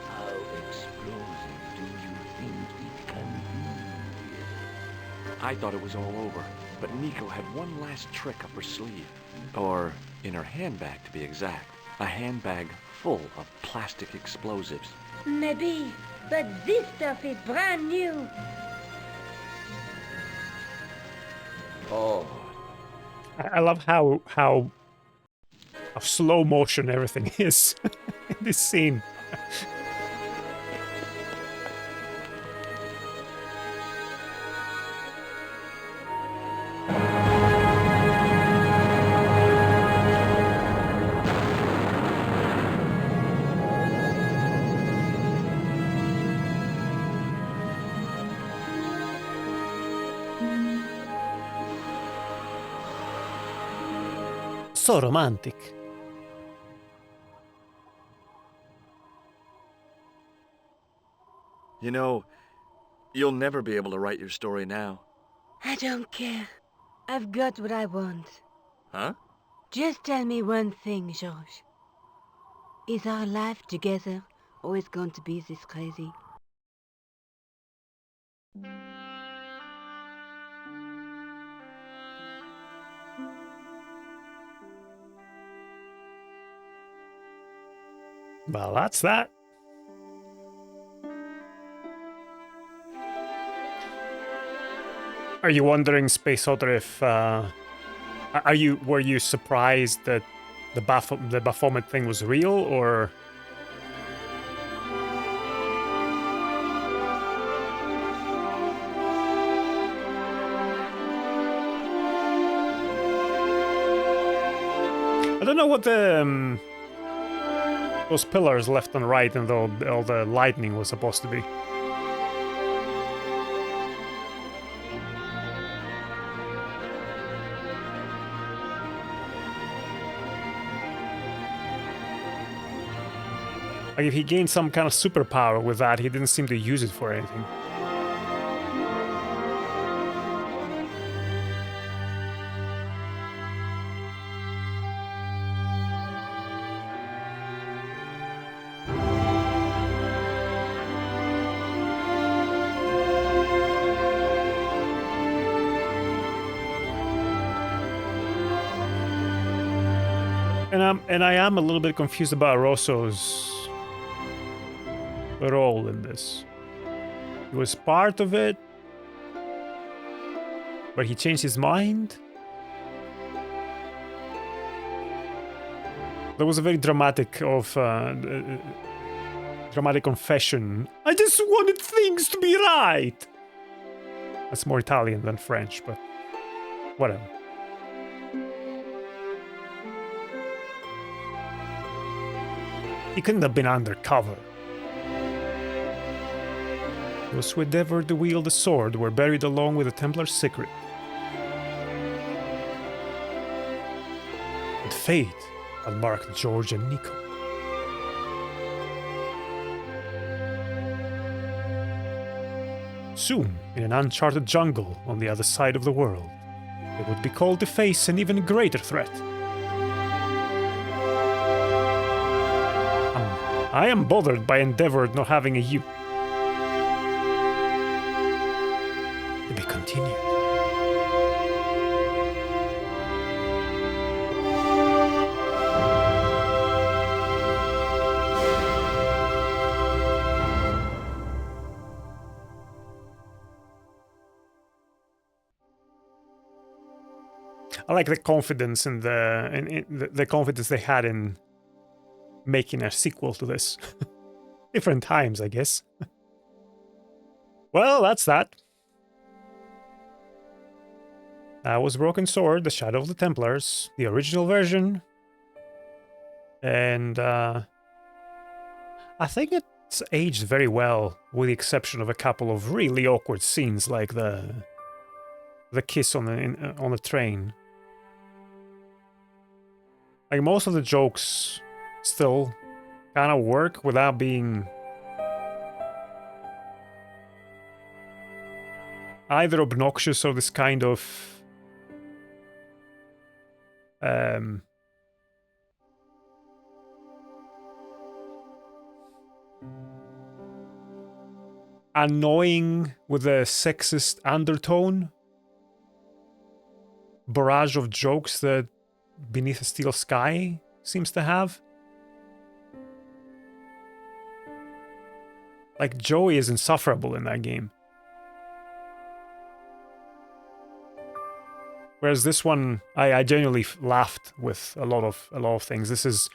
How explosive do you think it can be? I thought it was all over, but Nico had one last trick up her sleeve. Or in her handbag, to be exact. A handbag full of plastic explosives. Maybe, but this stuff is brand new. Oh, I love how slow motion everything is in this scene. So romantic. You know, you'll never be able to write your story now. I don't care. I've got what I want. Huh? Just tell me one thing, George. Is our life together always going to be this crazy? Well, that's that. Are you wondering, Speiss Autarr, if were you surprised that the Baphomet thing was real, or? I don't know what the those pillars left and right and all the lightning was supposed to be. Like, if he gained some kind of superpower with that, he didn't seem to use it for anything. And I am a little bit confused about Rosso's role in this. He was part of it, but he changed his mind. There was a very dramatic confession. I just wanted things to be right. That's more Italian than French, but whatever. He couldn't have been undercover. Those who endeavored to wield the sword were buried along with the Templar's secret. But fate had marked George and Nico. Soon, in an uncharted jungle on the other side of the world, they would be called to face an even greater threat. I am bothered by Endeavor not having a U. To be continued. I like the confidence in the confidence they had in making a sequel to this. Different times, I guess. Well, that's that. That was Broken Sword, The Shadow of the Templars, the original version. And I think it's aged very well, with the exception of a couple of really awkward scenes, like the kiss on the train. Like, most of the jokes still kind of work without being either obnoxious or this kind of annoying with a sexist undertone barrage of jokes that Beneath a Steel Sky seems to have. Like, Joey is insufferable in that game. Whereas this one, I genuinely laughed with a lot of things. This is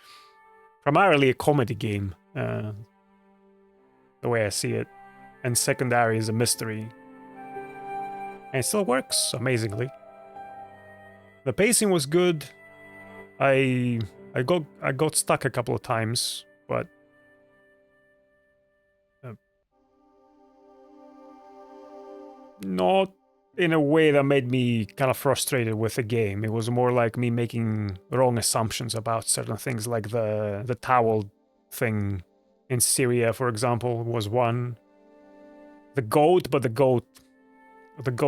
primarily a comedy game, the way I see it, and secondary is a mystery, and it still works amazingly. The pacing was good. I got stuck a couple of times, but not in a way that made me kind of frustrated with the game. It was more like me making wrong assumptions about certain things, like the towel thing in Syria, for example, was one. The goat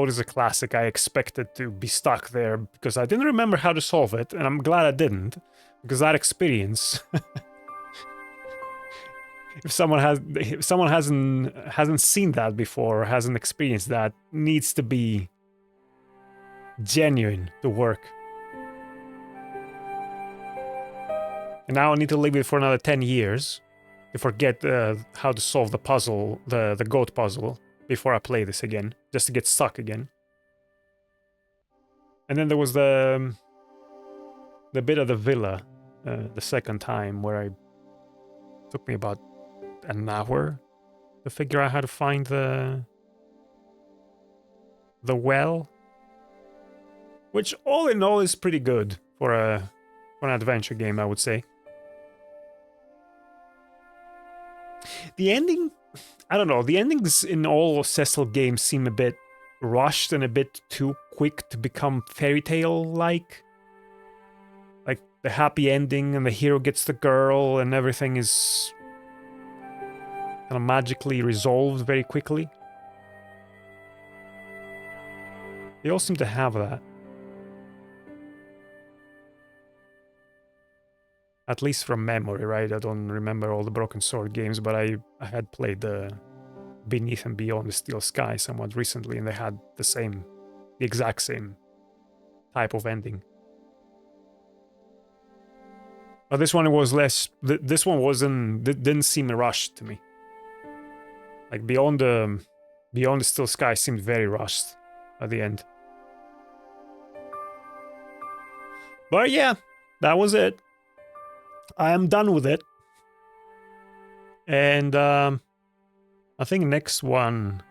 is a classic. I expected to be stuck there because I didn't remember how to solve it, and I'm glad I didn't, because that experience if someone hasn't seen that before or hasn't experienced that, needs to be genuine to work. And now I need to live it for another 10 years to forget how to solve the puzzle, the goat puzzle, before I play this again, just to get stuck again. And then there was the bit of the villa, the second time, where it took me about an hour to figure out how to find the well, which all in all is pretty good for an adventure game, I would say. The ending, I don't know, the endings in all Cecil games seem a bit rushed and a bit too quick to become fairy tale like the happy ending and the hero gets the girl and everything is kind of magically resolved very quickly. They all seem to have that. At least from memory, right? I don't remember all the Broken Sword games, but I had played the Beneath and Beyond the Steel Sky somewhat recently, and they had the exact same type of ending. But this one was less. This one didn't seem rushed to me. Like Beyond the Steel Sky seemed very rushed at the end. But yeah, that was it. I am done with it. And I think next one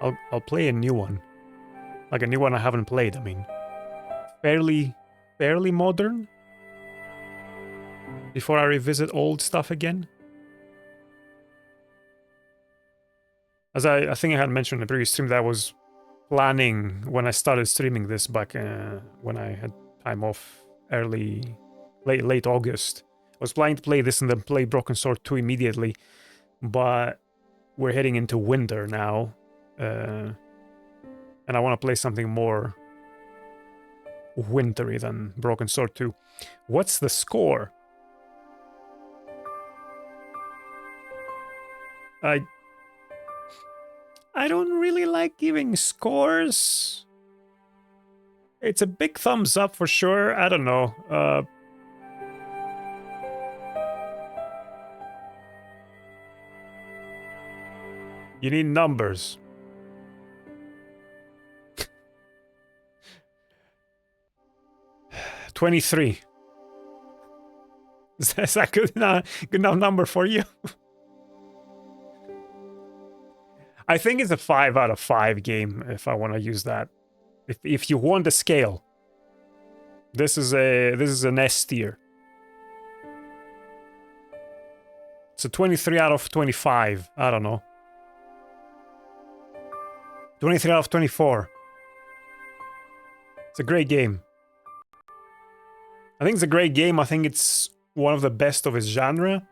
I'll play a new one. Like a new one I haven't played, I mean. Fairly modern. Before I revisit old stuff again. As I think I had mentioned in the previous stream that I was planning when I started streaming this back when I had time off late August. I was planning to play this and then play Broken Sword 2 immediately, but we're heading into winter now, and I want to play something more wintry than Broken Sword 2. What's the score? I don't really like giving scores. It's a big thumbs up for sure. I don't know. You need numbers. $23. Is that good enough number for you? I think it's a 5 out of 5 game if I want to use that. If you want a scale, this is an S tier. It's a 23 out of 25. I don't know. 23 out of 24. It's a great game. I think it's a great game. I think it's one of the best of its genre.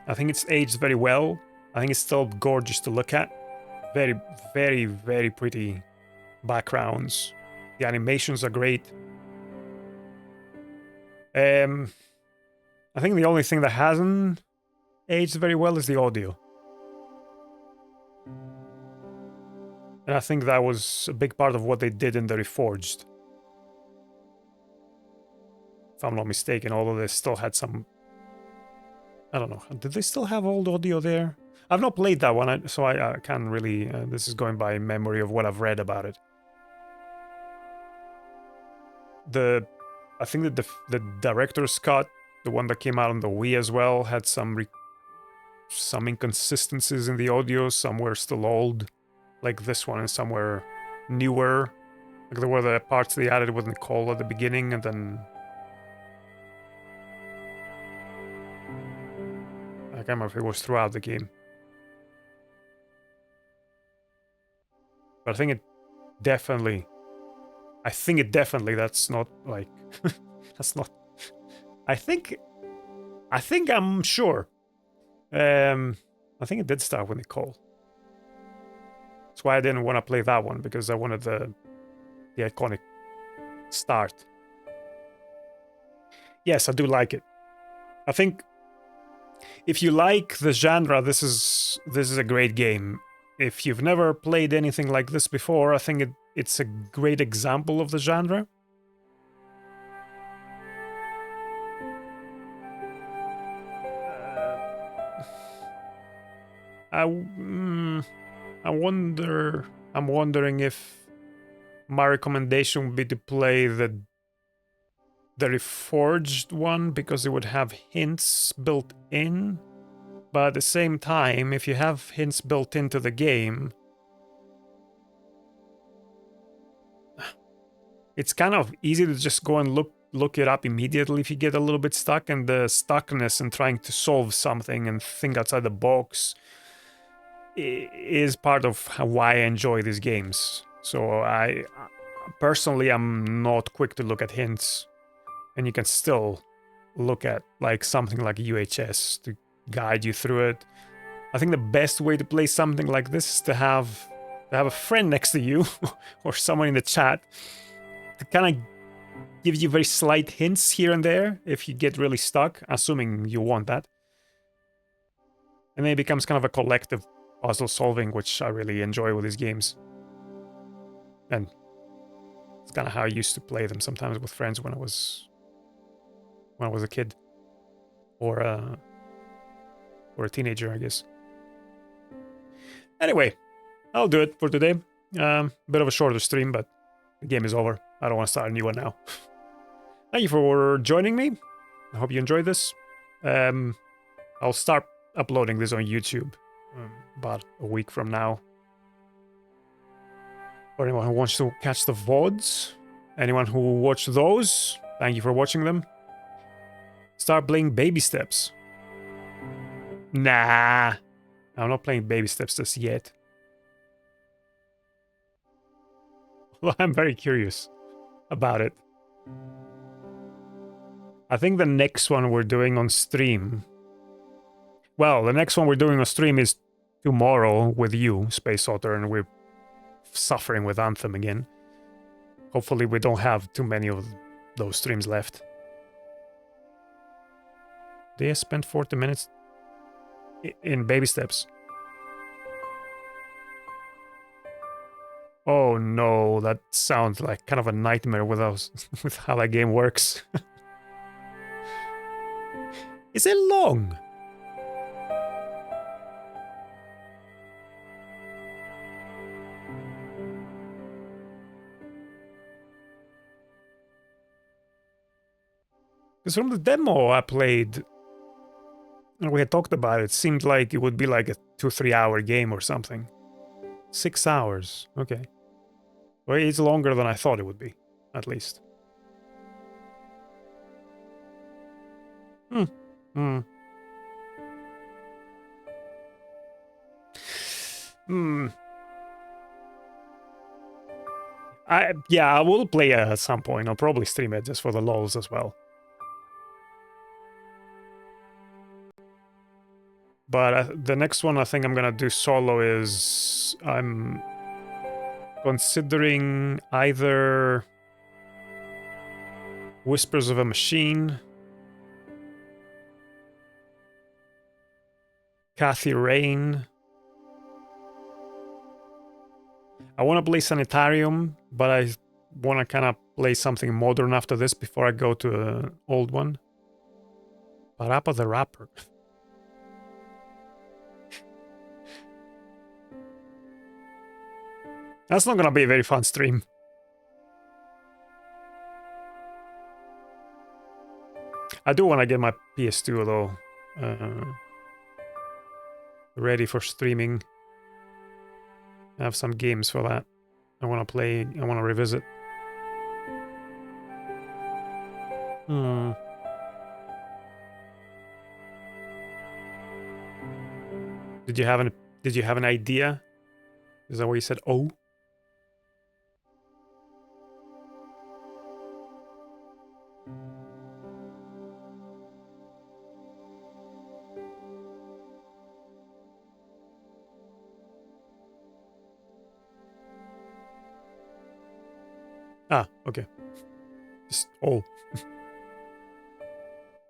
I think it's aged very well. I think it's still gorgeous to look at. Very, very, very pretty backgrounds. The animations are great. I think the only thing that hasn't aged very well is the audio. And I think that was a big part of what they did in the Reforged. If I'm not mistaken, although they still had some... I don't know. Did they still have old audio there? I've not played that one, so I can't really... this is going by memory of what I've read about it. I think that the director's cut, the one that came out on the Wii as well, had some inconsistencies in the audio. Some were still old, like this one, and some were newer. Like there were the parts they added with Nicole at the beginning, and then... I can't remember if it was throughout the game. But I think it definitely, that's not like, that's not, I think I'm sure. I think it did start with Nicole. That's why I didn't want to play that one, because I wanted the iconic start. Yes, I do like it. I think if you like the genre, this is a great game. If you've never played anything like this before, I think it's a great example of the genre. I'm wondering if my recommendation would be to play the Reforged one, because it would have hints built in. But at the same time, if you have hints built into the game, it's kind of easy to just go and look it up immediately if you get a little bit stuck, and the stuckness and trying to solve something and think outside the box is part of why I enjoy these games. So I personally, I'm not quick to look at hints, and you can still look at like something like UHS to guide you through it. I think the best way to play something like this is to have a friend next to you or someone in the chat to kind of give you very slight hints here and there if you get really stuck, assuming you want that. And then it becomes kind of a collective puzzle solving, which I really enjoy with these games. And it's kind of how I used to play them sometimes with friends when I was a kid, or a teenager, I guess. Anyway, I'll do it for today. Bit of a shorter stream, but the game is over. I don't want to start a new one now. Thank you for joining me. I hope you enjoyed this. I'll start uploading this on YouTube about a week from now. For anyone who wants to catch the VODs, anyone who watched those, thank you for watching them. Start playing Baby Steps. Nah, I'm not playing Baby Steps just yet. Well, I'm very curious about it. I think the next one we're doing on stream... Well, the next one we're doing on stream is tomorrow with you, Speiss Autarr, and we're suffering with Anthem again. Hopefully we don't have too many of those streams left. They spent 40 minutes in Baby Steps. Oh no, that sounds like kind of a nightmare with how that game works. Is it long? Because from the demo I played, and we had talked about it, it seemed like it would be like a 2-3 hour game or something. 6 hours, okay. Well, it's longer than I thought it would be, at least. Yeah, I will play at some point. I'll probably stream it just for the lols as well. But the next one I think I'm gonna do solo is... I'm considering either Whispers of a Machine, Kathy Rain. I want to play Sanitarium, but I want to kind of play something modern after this before I go to an old one. Parappa the Rapper. That's not gonna be a very fun stream. I do want to get my PS2 though. Ready for streaming. I have some games for that. I want to play, I want to revisit. Did you have an idea? Is that what you said? Oh? Ah, okay. Just oh.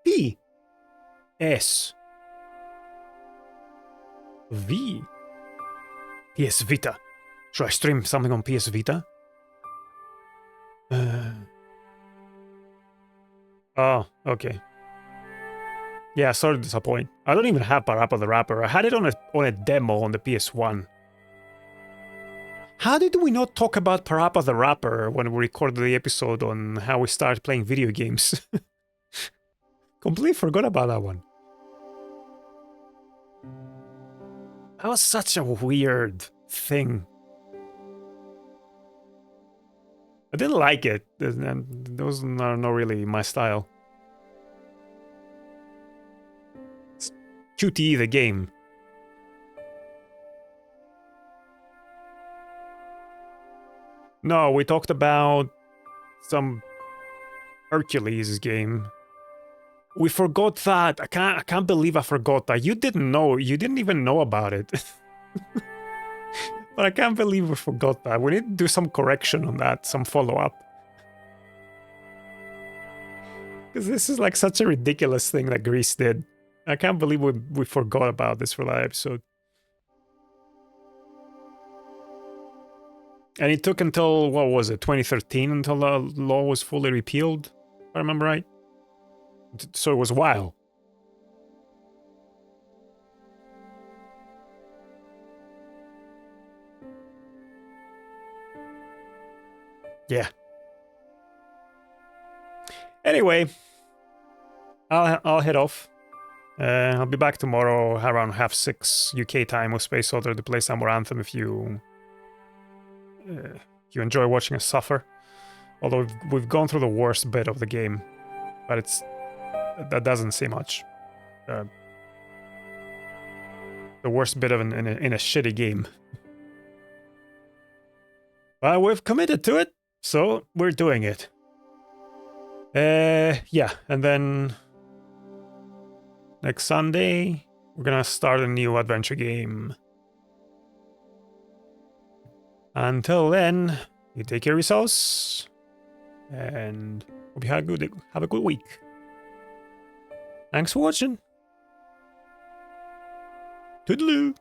P S V PS Vita. Should I stream something on PS Vita? Oh, okay. Yeah, sorry to disappoint. I don't even have Parappa the Rapper. I had it on a demo on the PS1. How did we not talk about Parappa the Rapper when we recorded the episode on how we started playing video games? Completely forgot about that one. That was such a weird thing. I didn't like it. Those are not really my style. It's QTE the game. No, we talked about some Hercules game. We forgot that. I can't believe I forgot that. You didn't know. You didn't even know about it. But I can't believe we forgot that. We need to do some correction on that, some follow-up. Because this is like such a ridiculous thing that Greece did. I can't believe we forgot about this for that episode. And it took until, what was it, 2013 until the law was fully repealed, if I remember right. So it was a while. Yeah. Anyway, I'll head off. I'll be back tomorrow around 6:30 UK time with Speiss Autarr to play some more Anthem if you enjoy watching us suffer. Although we've gone through the worst bit of the game, but that doesn't say much. The worst bit of in a shitty game. But we've committed to it, so we're doing it. Yeah, and then next Sunday we're gonna start a new adventure game. Until then, you take care of yourselves, and hope you have a good week. Thanks for watching. Toodaloo.